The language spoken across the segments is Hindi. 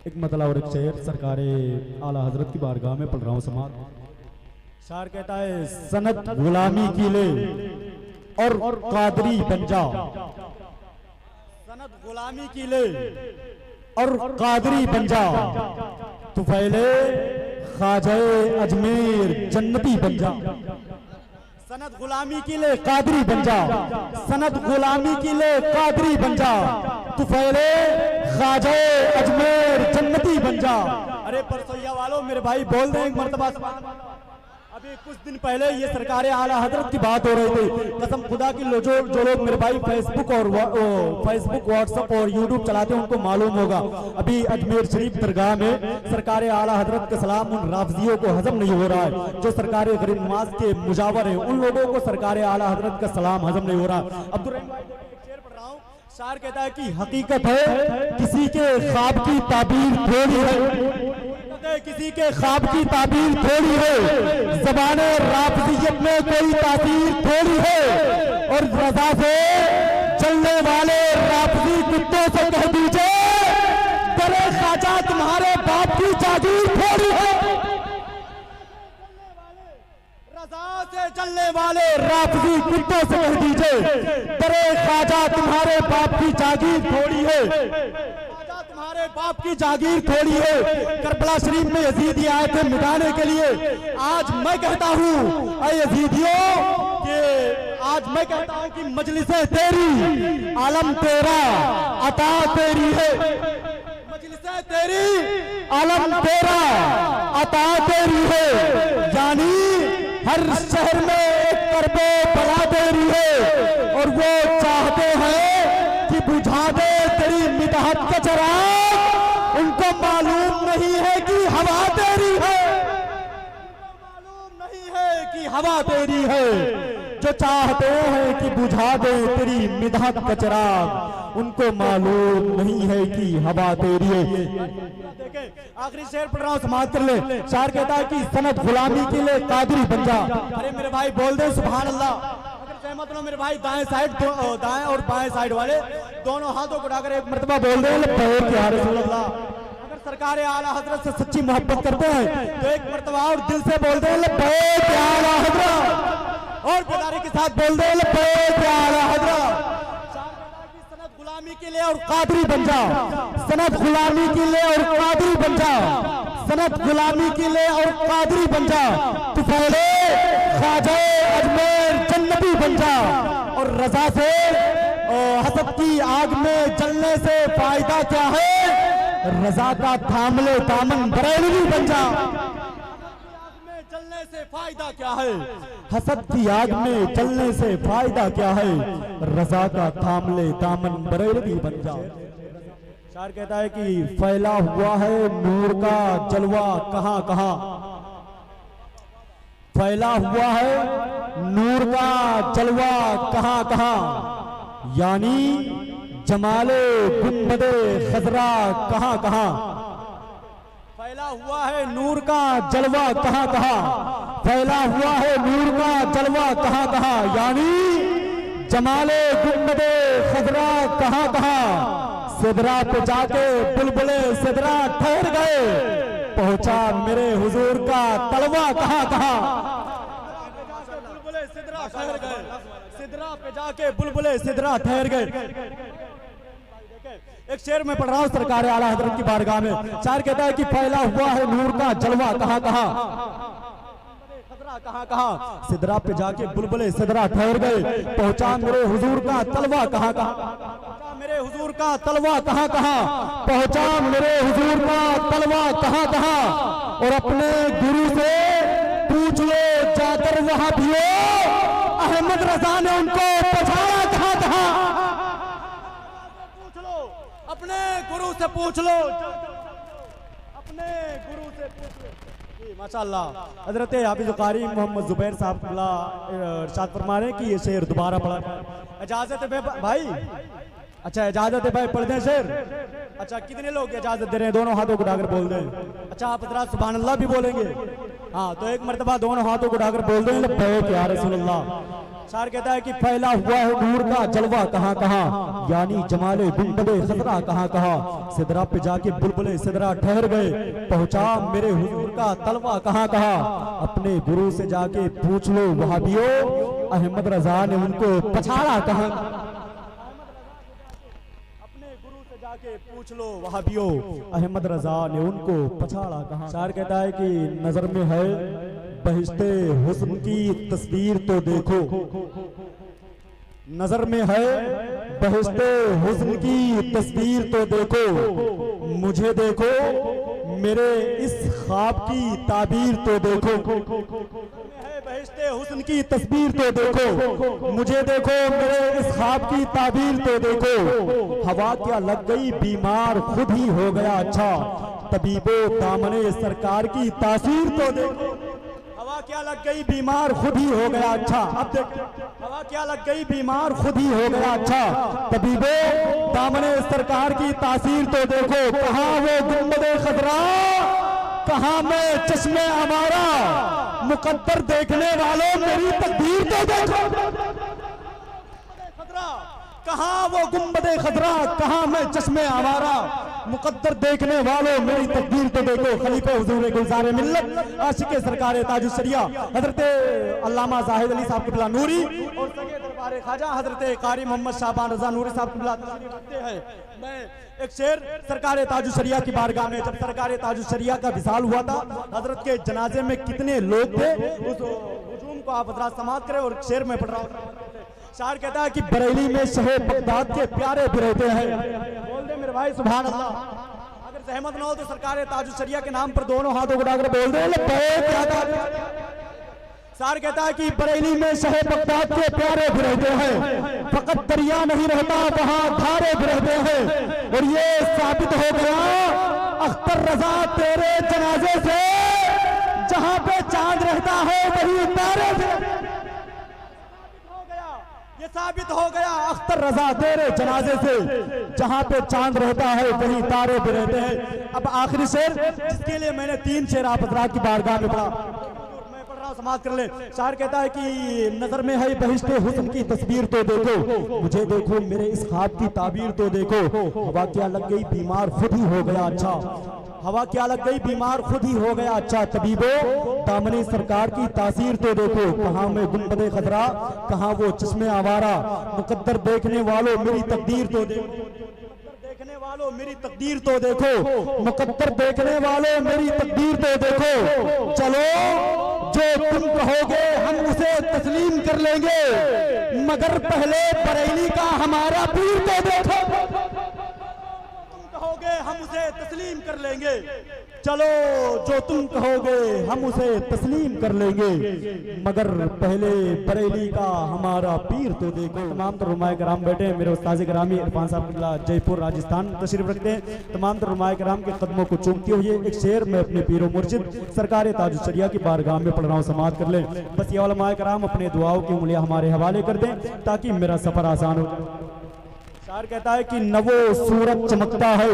एक मतलब और एक शेर सरकारे आला हजरत की बारगाह में पढ़ रहा हूँ समाज। शायर कहता है सनत गुलामी की ले और कादरी बन जा, सनत गुलामी की ले और कादरी बन जा, तू फैले ख्वाजाए अजमेर जन्नती बन जा। सनत गुलामी की ले कादरी बन जा, सनत गुलामी की ले कादरी बन जा, तू फैले ख्वाजाए अजमेर जन्नती बन जा। अरे परसोइया वालों मेरे भाई बोल दें एक मर्तबा। अभी कुछ दिन पहले ये सरकार आला हजरत की बात हो रही थी। कसम खुदा की जो लोग मेरे भाई फेसबुक व्हाट्सएप और यूट्यूब चलाते हैं उनको मालूम होगा। अभी अजमेर शरीफ दरगाह में सरकार आला हजरत का सलाम उन राफजियों को हजम नहीं हो रहा है। जो सरकार गरीब नवाज के मुजावर है उन लोगों को सरकार आला हजरत का सलाम हजम नहीं हो रहा। अब्दुर्रहीम भाई एक शेर पढ़ रहा हूँ। शायर कहता है कि हकीकत है किसी के ख्वाब की ताबीर थोड़ी है, किसी के ख्वाब की ताबीर थोड़ी है, ज़बाने राफजियत में कोई तासीर थोड़ी है, और रज़ा से चलने वाले राफजी कुत्तों से कह दीजिए करे ख्वाजा तुम्हारे बाप की जागीर थोड़ी है। रज़ा से चलने वाले राफजी कुत्तों से कह दीजिए करे ख्वाजा तुम्हारे बाप की जागीर थोड़ी है, तुम्हारे बाप की जागीर थोड़ी है। करबला शरीफ में यजीदी आए थे मिटाने के लिए। आज मैं कहता हूँ ऐ यजीदियों कि आज मैं कहता हूँ कि मजलिसे तेरी आलम तेरा अता तेरी है, मजलिसे तेरी आलम तेरा अता तेरी है, यानी हर शहर में एक करबो बला तेरी है, और वो चाहते हैं कि बुझा दे तेरी मिदहत का चराग। उनको मालूम नहीं है कि हवा तेरी है, मालूम नहीं है कि हवा तेरी है। जो चाहते हैं कि बुझा दे तेरी मिदहत का चराग, उनको मालूम नहीं है कि हवा तेरी है। देखे आखिरी शेर पढ़ रहा हूँ समाज कर ले। शायर कहता है कि सनत गुलामी के लिए कादरी बन जा। अरे मेरे भाई बोल दे सुभान अल्लाह। सहमत हो मेरे भाई? दाएं साइड दाएं और बाएं साइड वाले दोनों हाथों को उठाकर एक मर्तबा बोल दे या रसूल अल्लाह। अगर सरकार आला हजरत से सच्ची मोहब्बत करते हैं तो एक मर्तबा और दिल से बोल दे या आला हजरत, और बेदारी के साथ बोल दे या आला हजरत। सनत गुलामी के लिए और कादरी बन जा, सनत गुलामी के लिए और कादरी बन जा, सनत गुलामी के लिए और कादरी बन जा, तू फैले ख्वाजाए अजमेर जन्नती बन जा। और रजा से हसद की आग में जलने से फायदा क्या है, रजा का थाम ले दामन बरेलवी बन जा। जलने से फायदा क्या है, हसद की आग में जलने से फायदा क्या है, रजा का थाम ले दामन बरेलवी बन जा। शायर कहता है कि फैला हुआ है नूर का जलवा कहां कहां, फैला हुआ है नूर का जलवा कहां कहां, यानी जमाले गुंबदे खजरा कहां कहां। फैला हुआ है नूर का जलवा कहां कहां, फैला हुआ है नूर का जलवा कहां कहां, यानी जमाले गुंबदे खजरा कहां कहां। सिदरा पे जाके बुलबुले सिदरा ठहर गए, पहुंचा मेरे हुजूर का तलवा कहां कहां। बुलबुले सिदरा ठहर गए, सिदरा पे जाके बुलबुले सिदरा ठहर गए। एक शेर में पढ़ रहा हूँ सरकार आला हजरत की बारगाह में। शायर कहता है कि फैला हुआ है नूर का जलवा कहां कहां, कहां कहां, सिदरा पे जाके बुलबुले सिदरा ठहर गए, पहुंचा मेरे हुजूर का तलवा कहां कहां, मेरे हुजूर का तलवा कहां कहां, पहुंचा मेरे हुजूर का तलवा कहां कहां। और अपने गुरु से पूछ लो जाकर वहां भी हो, अहमद रजा ने उनको पछाड़ा कहां कहां। पूछ लो अपने गुरु से, पूछ लो अपने गुरु से पूछ लो। माशाअल्लाह हजरत हाफिज कारी मोहम्मद जुबैर साहब इरशाद फरमा रहे हैं कि ये शेर दोबारा पढ़ा। इजाजत है भाई? अच्छा इजाजत है भाई, पढ़ दें शेर? अच्छा कितने लोग इजाजत दे रहे हैं? दोनों हाथों को उठाकर बोल दें। अच्छा आप हजरात सुभान अल्लाह भी बोलेंगे? हाँ तो एक मर्तबा दोनों हाथों को उठाकर बोल दें या रसूल अल्लाह। शायर कहता है कि फैला हुआ है नूर का जलवा कहाँ कहाँ, यानी जमाले गुंबदे खतरा कहाँ कहाँ, सिदरा पे जाके बुलबुले सिदरा ठहर गए, पहुंचा मेरे हुजूर का तलवा कहाँ कहाँ। अपने गुरु से जाके पूछ लो वहाबियो, अहमद रजा ने उनको पछाड़ा कहाँ। अपने गुरु से जाके पूछ लो वहाबियो, अहमद रजा ने उनको पछाड़ा कहाँ। शायर कहता है कि नजर में है बहिश्ते हुस्न की तस्वीर तो देखो, नजर में है बहिश्ते हुस्न की तस्वीर तो देखो, मुझे देखो मेरे इस ख्वाब की ताबीर तो देखो। है बहिश्ते हुस्न की तस्वीर तो देखो, मुझे देखो मेरे इस ख्वाब की ताबीर तो देखो। हवा क्या लग गई बीमार खुद ही हो गया अच्छा, तबीबो दामने सरकार की तासीर तो देखो। हवा क्या लग गई बीमार खुद ही हो गया अच्छा, अब देख हवा क्या लग गई बीमार खुद ही हो गया अच्छा, तबीबो दामने सरकार की तासीर तो देखो। कहाँ वो गुंबदे खतरा, कहाँ मैं चश्मे हमारा, मुकद्दर देखने वालों मेरी तकदीर तो देखो। कहाँ वो गुंबदे खतरा, कहाँ मैं चश्मे हमारा, मुकद्दर देखने वालों मेरी तकदीर तो देखो। खलीफे हुजूर गुलज़ार मिल्लत आशिक़े सरकार ताजुश शरिया हजरत अल्लामा जाहिद अली साहब क़िबला नूरी और सगे दरबार ख्वाजा हजरत कारी मोहम्मद शाहबान रजा नूरी साहब क़िबला तशरीफ़ रखते हैं। मैं एक शेर सरकार ताजुश शरिया की बारगाह में, जब सरकार ताजुश शरिया का विसाल हुआ था, हजरत के जनाजे में कितने लोग थे उस हुजूम को आप हजरात समाअत करें। और शेर में पढ़ रहा हूँ, शायर कहता है कि बरेली में शहे बगदाद के प्यारे भी रहते हैं। बोल दे मेरे भाई सुभान अल्लाह, अगर सहमत ना हो तो सरकार ताजुश शरिया के नाम पर दोनों हाथों को डाकर बोल दे। शायर कहता है कि बरेली में शहे बगदाद के प्यारे भी रहते हैं, फकत दरिया नहीं रहता वहां धारे भी रहते हैं। और ये साबित हो गया अख्तर रजा तेरे जनाजे से, जहां पे चांद रहता है वही तारे भी। ये साबित हो गया अख्तर रजा तेरे जनाजे से, जहां पे चांद रहता है वही तारे भी रहते हैं। अब आखिरी शेर जिसके लिए मैंने 3 शेर आप हजरात की बारगाह में पढ़ा, मैं पढ़ रहा हूं, समाप्त कर ले। शायर कहता है कि नजर में है बहिश्ते हुस्न की तस्वीर तो देखो, मुझे देखो मेरे इस ख्वाब की ताबीर तो देखो। हवा क्या लग गई बीमार खुद ही हो गया अच्छा, हवा क्या लग गई बीमार खुद ही हो गया अच्छा, तबीबो दामने सरकार की तासीर तो देखो। कहाँ में गुंबदे खतरा, कहाँ वो चश्मे आवारा, मुकद्दर देखने वालों मेरी तकदीर तो देखो। देखने वालों मेरी तकदीर तो देखो, मुकद्दर देखने वालों मेरी तकदीर तो देखो। चलो जो तुम कहोगे हम उसे तस्लीम कर लेंगे, मगर पहले बरेली का हमारा पीर तो देखो। कहोगे हम उसे तस्लीम कर लेंगे, चलो जो तुम कहोगे हम उसे तस्लीम कर लेंगे, मगर पहले बरेली का हमारा पीर तो देखो। तमाम तर्जुमाए कराम बैठे हैं, मेरे उस्ताद गिरामी इरफान साहब क़िबला जयपुर राजस्थान तशरीफ रखते हैं। तमाम तर्जुमाए कराम के कदमों को चूमते हुए एक शेर में अपने पीरो मुर्शिद सरकार ताजुश शरिया की बारगाह में पढ़ रहा हूँ, समाअत कर लें। बस ये उलमाए कराम अपने दुआओं की उंगलियां हमारे हवाले कर दें ताकि मेरा सफर आसान हो जाए। शायर कहता है कि न वो सूरज चमकता है,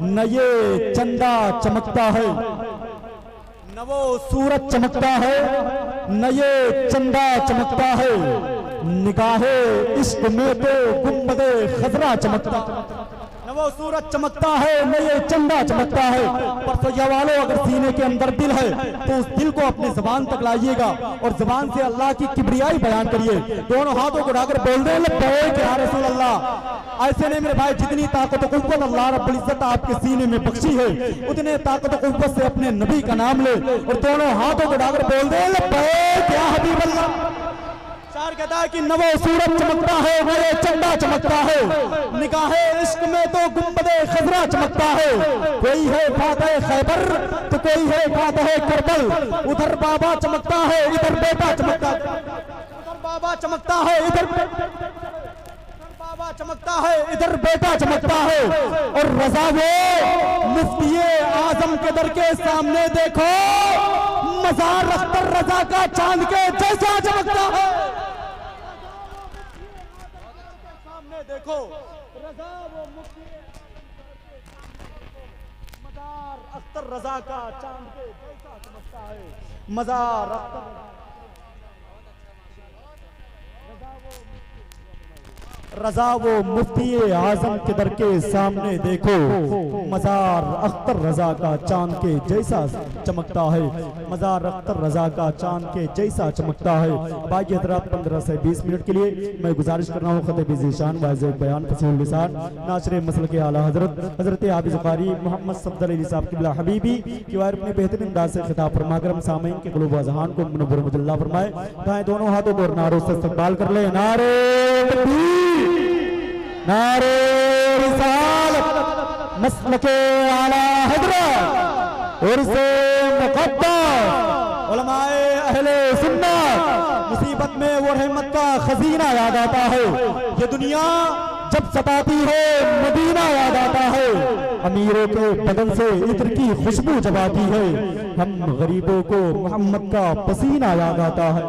न ये चंदा चमकता है, न वो सूरज चमकता है, न ये चंदा चमकता है, निगाहे इश्क में तो गुंबदे खजरा चमकता। न वो सूरज चमकता है, न ये चंदा चमकता है। पर सैया वालों, अगर सीने के अंदर दिल है तो उस दिल को अपनी जुबान तक लाइएगा और जुबान से अल्लाह की किबरियाई बयान करिए। दोनों हाथों को उठाकर बोल दे लब्बैक या रसूल अल्लाह। ऐसे नहीं मेरे भाई, जितनी ताकत और कुव्वत अल्लाह रब्बुल इज्जत आपके सीने में बख्शी है, उतने ताकत और कुव्वत से अपने नबी का नाम ले और दोनों हाथों को उठाकर बोल दे लब्बैक या हबीब अल्लाह। शायर कहता है कि न वो सूरज चमकता है, न ये चंदा चमकता है, निगाहे इश्क में तो गुंबदे खजरा चमकता है। कोई है फातह खैबर तो कोई है फातह करबल, उधर बाबा चमकता है इधर बेटा चमकता है, उधर बाबा चमकता है इधर बाबा चमकता है इधर बेटा चमकता है। और रजा वो मुफ्ती आजम के दर के सामने देखो, मजार अख्तर रजा का चांद के जैसा चमकता है। सामने देखो रजा वो मुफ्ती मजार अख्तर रजा का चांद के जैसा चमकता है। मजार अख्तर रजा वो मुफ्ती आजम के दर के सामने देखो, मजार अख्तर रजा का चांद के जैसा चमकता है, मजार अख्तर रजा का चांद के जैसा चमकता है। बाकी हजरात 15 से 20 मिनट के लिए मैं गुजारिश कर रहा हूँ खतीब ज़ीशान वाज़िह बयान फसीहुल लिसान नाशरे मसल के आला हजरत हाफिज़ क़ारी मोहम्मद सफ़दर अली साहब क़िबला हबीबी की वार अपने बेहतरीन अंदाज से खिताब फरमा कर सामईन के क़ुलूब व अज़हान को मुनव्वर मुजल्ला फरमाए। दाएं दोनों हाथों को नारों से इस्तक़बाल कर ले। नारे तकबीर, नारे रिसालत, मसलके आला हज़रत उर्से मुक़द्दस उलमाए अहले सुन्नत। मुसीबत में वो रहमत का खजीना याद आता है, ये दुनिया जब सताती है मदीना याद आता है, अमीरों के बदन से इत्र की खुशबू जब आती है, हम गरीबों को मोहम्मद का पसीना याद आता है।